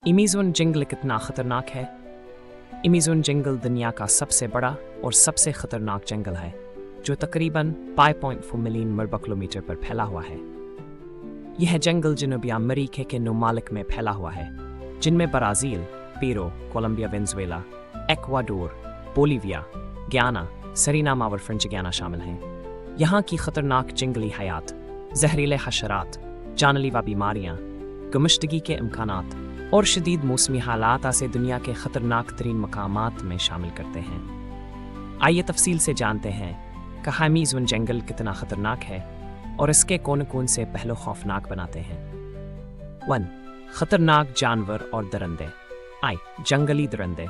Amazon जंगल कितना खतरनाक है। अमेज़न जंगल दुनिया का सबसे बड़ा और सबसे खतरनाक जंगल है, जो तकरीबन 5.4 मिलियन मरबा किलोमीटर पर फैला हुआ है। यह जंगल जनूबी अमेरिका के 9 मुमालिक में फैला हुआ है, जिनमें Brazil, Peru, Colombia, Venezuela, Ecuador, Bolivia, Guyana, Suriname और फ्रेंच गयाना शामिल हैं। यहाँ की खतरनाक जंगली हयात, जहरीले हशरात, जानलेवा बीमारियाँ, गुमशुदगी के इम्कानात और शदीद मौसमी हालात ऐसे दुनिया के ख़तरनाक तरीन मकामात में शामिल करते हैं। आइए तफसील से जानते हैं कि अमेज़न जंगल कितना ख़तरनाक है और इसके कौन कौन से पहलू खौफनाक बनाते हैं। 1. ख़तरनाक जानवर और दरिंदे। जंगली दरिंदे।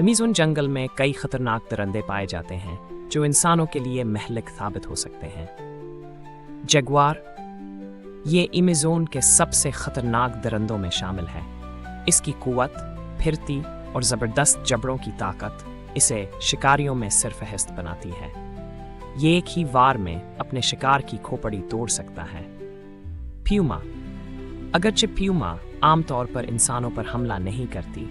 अमेज़न जंगल में कई ख़तरनाक दरिंदे पाए जाते हैं जो इंसानों के लिए महलिक साबित हो सकते हैं। जगुआर, ये अमेज़न के सबसे ख़तरनाक दरिंदों में शामिल है। इसकी क़ुव्वत, फिरती और ज़बरदस्त जबड़ों की ताकत इसे शिकारियों में सिरफ़हरिस्त बनाती है। ये एक ही वार में अपने शिकार की खोपड़ी तोड़ सकता है। प्यूमा। अगरचे प्यूमा आम तौर पर इंसानों पर हमला नहीं करती,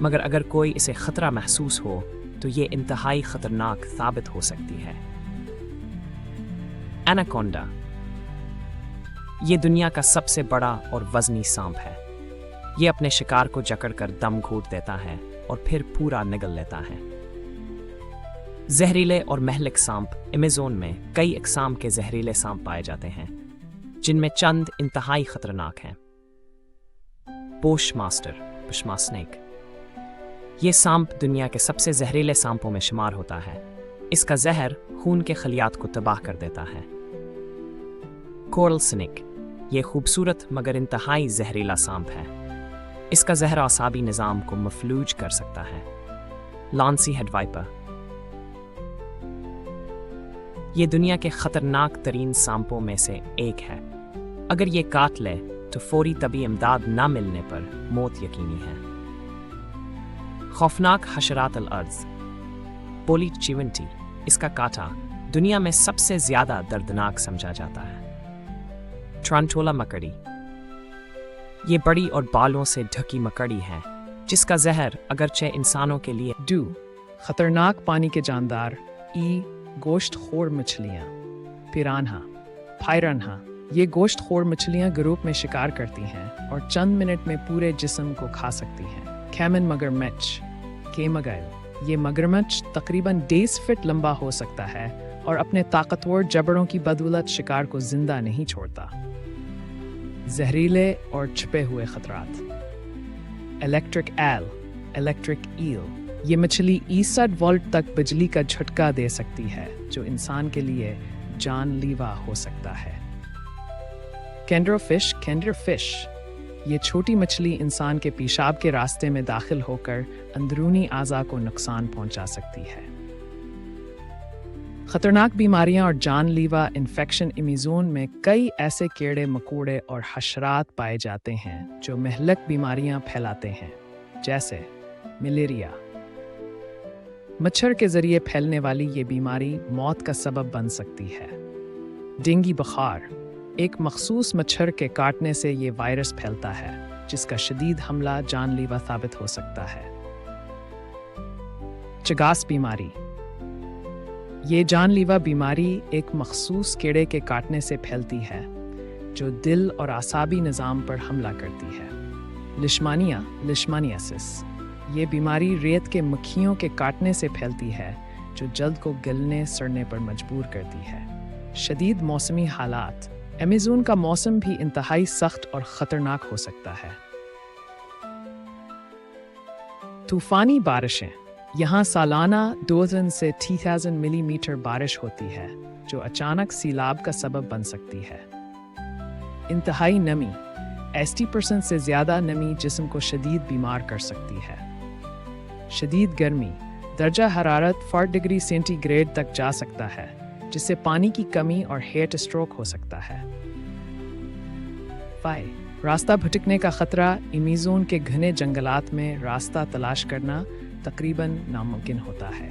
मगर अगर कोई इसे ख़तरा महसूस हो तो ये इंतहाई ख़तरनाक साबित हो सकती है। एनाकोंडा। ये दुनिया का सबसे बड़ा और वज़नी सांप है। ये अपने शिकार को जकड़कर दम घोट देता है और फिर पूरा निगल लेता है। जहरीले और महलिक सांप। अमेज़न में कई अक़साम के जहरीले सांप पाए जाते हैं, जिनमें चंद इंतहाई ख़तरनाक हैं। Bushmaster, bushmaster snake. ये सांप दुनिया के सबसे जहरीले सांपों में शुमार होता है। इसका जहर खून के खलियात को तबाह कर देता है। Coral snake. ये खूबसूरत मगर इंतहाई जहरीला सांप है। इसका जहर आसाबी निज़ाम को मफलूज कर सकता है। लांसी हेड वाइपर। ये दुनिया के ख़तरनाक तरीन सांपों में से एक है। अगर ये काट ले तो फौरी तबी इमदाद न मिलने पर मौत यकीनी है। खौफनाक हशरात अल अर्ज़। पोलीचिवंटी। इसका काटा दुनिया में सबसे ज़्यादा दर्दनाक समझा जाता है। ट्रांटोला मकड़ी। ये बड़ी और बालों से ढकी मकड़ी है, जिसका जहर अगरचे इंसानों के लिए खतरनाक पानी के जानदार। गोश्तखोर मछलियाँ। पिरान्हा, पायरान्हा। ये गोश्तखोर मछलियाँ ग्रुप में शिकार करती हैं और चंद मिनट में पूरे जिस्म को खा सकती हैं। कैमन मगरमच्छ, केमगाइल। ये मगरमच्छ तकरीबन 1.5 फीट लंबा हो सकता है और अपने ताकतवर जबड़ों की बदौलत शिकार को जिंदा नहीं छोड़ता। जहरीले और छिपे हुए खतरात। Electric eel, electric eel. ये मछली 60 वोल्ट तक बिजली का झटका दे सकती है, जो इंसान के लिए जानलेवा हो सकता है। कैंडरफिश, कैंडरफिश। ये छोटी मछली इंसान के पेशाब के रास्ते में दाखिल होकर अंदरूनी आज़ा को नुकसान पहुंचा सकती है। खतरनाक बीमारियां और जानलेवा इन्फेक्शन। अमेज़न में कई ऐसे कीड़े मकोड़े और हशरात पाए जाते हैं जो महलिक बीमारियां फैलाते हैं, जैसे मलेरिया। मच्छर के जरिए फैलने वाली ये बीमारी मौत का सबब बन सकती है। डेंगू बुखार। एक मखसूस मच्छर के काटने से ये वायरस फैलता है, जिसका शदीद हमला जानलेवा साबित हो सकता है। चगास बीमारी। ये जानलेवा बीमारी एक मखसूस कीड़े के काटने से फैलती है, जो दिल और आसाबी निज़ाम पर हमला करती है। लिशमानिया, लिशमानियासिस। ये बीमारी रेत के मक्खियों के काटने से फैलती है, जो जल्द को गलने सड़ने पर मजबूर करती है। शदीद मौसमी हालात। अमेज़न का मौसम भी इंतहाई सख्त और ख़तरनाक हो सकता है। तूफ़ानी बारिशें। यहाँ सालाना 2000 से 3000 मिलीमीटर बारिश होती है, जो अचानक सैलाब का सबब बन सकती है। इंतहाई नमी। 80% से ज़्यादा नमी जिस्म को शदीद बीमार कर सकती है। शदीद गर्मी। दर्जा हरारत 4 डिग्री सेंटीग्रेड तक जा सकता है, जिससे पानी की कमी और हीट स्ट्रोक हो सकता है। रास्ता भटकने का खतरा। अमेज़न के घने जंगलात में रास्ता तलाश करना तकरीबन नामुमकिन होता है।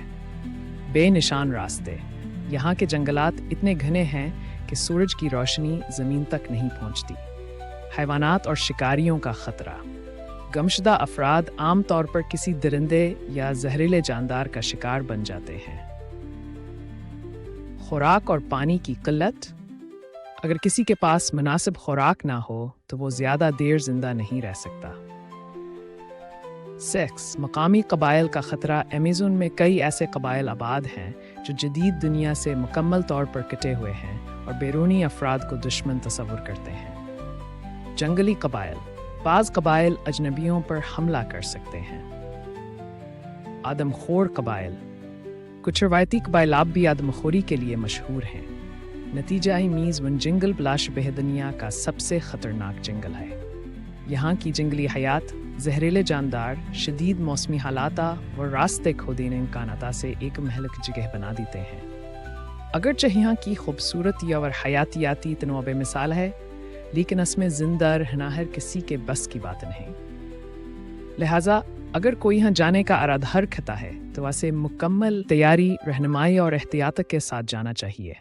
बेनिशान रास्ते। यहाँ के जंगलात इतने घने हैं कि सूरज की रोशनी ज़मीन तक नहीं पहुँचती। हैवानात और शिकारियों का खतरा। गमशुदा अफराद आम तौर पर किसी दरिंदे या जहरीले जानदार का शिकार बन जाते हैं। खुराक और पानी की किल्लत। अगर किसी के पास मुनासिब खुराक ना हो तो वो ज़्यादा देर जिंदा नहीं रह सकता। सेक्स। मकामी कबाइल का ख़तरा। अमेज़न में कई ऐसे कबाइल आबाद हैं जो जदीद दुनिया से मुकम्मल तौर पर कटे हुए हैं और बैरूनी अफराद को दुश्मन तस्वुर करते हैं। जंगली कबाइल। बाज़ कबाइल अजनबियों पर हमला कर सकते हैं। आदमखोर कबाइल। कुछ रवायती कबाइलाब भी आदमखोरी के लिए मशहूर हैं। नतीजा मीज़ वन जंगल बिलाशबह दुनिया का सबसे ख़तरनाक जंगल है। यहाँ की जंगली हयात जहरीले जानदार, शदीद मौसमी हालाता व रास्ते खोदीने इम्कानाता से एक महलक जगह बना देते हैं। अगरचे यहाँ की खूबसूरती और हयातियाती तनों बेमिसाल है, लेकिन इसमें जिंदा रहना हर किसी के बस की बात नहीं। लिहाजा अगर कोई यहाँ जाने का इरादा रखता है तो उसे मुकम्मल तैयारी, रहनुमाई और एहतियात के साथ जाना चाहिए।